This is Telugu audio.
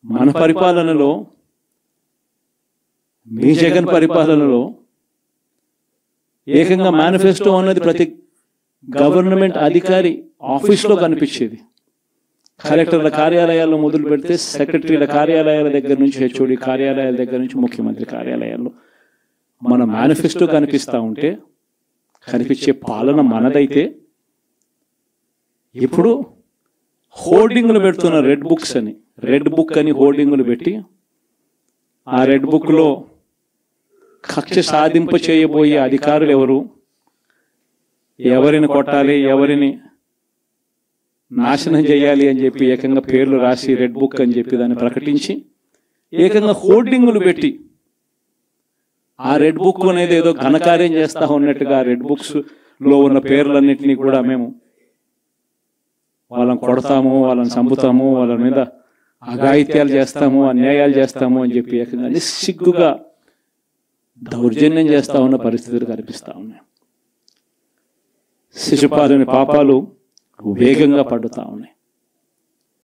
మన పరిపాలనలో, మీ జగన్ పరిపాలనలో ఏకంగా మేనిఫెస్టో అన్నది ప్రతి గవర్నమెంట్ అధికారి ఆఫీస్లో కనిపించేది. కలెక్టర్ల కార్యాలయాల్లో మొదలు పెడితే సెక్రటరీల కార్యాలయాల దగ్గర నుంచి, హెచ్ఓడి కార్యాలయాల దగ్గర నుంచి ముఖ్యమంత్రి కార్యాలయాల్లో మన మేనిఫెస్టో కనిపిస్తూ ఉంటే, కనిపించే పాలన మనదైతే, ఇప్పుడు హోర్డింగ్లు పెడుతున్న రెడ్ బుక్స్ అని, రెడ్ బుక్ అని హోర్డింగ్లు పెట్టి ఆ రెడ్ బుక్లో కక్ష సాధింప చేయబోయే అధికారులు ఎవరు, ఎవరిని కొట్టాలి, ఎవరిని నాశనం చేయాలి అని చెప్పి ఏకంగా పేర్లు రాసి రెడ్ బుక్ అని చెప్పి దాన్ని ప్రకటించి ఏకంగా హోర్డింగులు పెట్టి ఆ రెడ్ బుక్ అనేది ఏదో ఘనకార్యం చేస్తూ ఉన్నట్టుగా ఆ రెడ్ బుక్స్లో ఉన్న పేర్లన్నింటినీ కూడా మేము వాళ్ళని కొడతాము, వాళ్ళని చంపుతాము, వాళ్ళ మీద అఘాయిత్యాలు చేస్తాము, అన్యాయాలు చేస్తాము అని చెప్పి ఏకంగా నిస్సిగ్గుగా దౌర్జన్యం చేస్తూ ఉన్న పరిస్థితులు కనిపిస్తూ ఉన్నాయి. శిశుపాలుని పాపాలు వేగంగా పడుతూ ఉన్నాయి.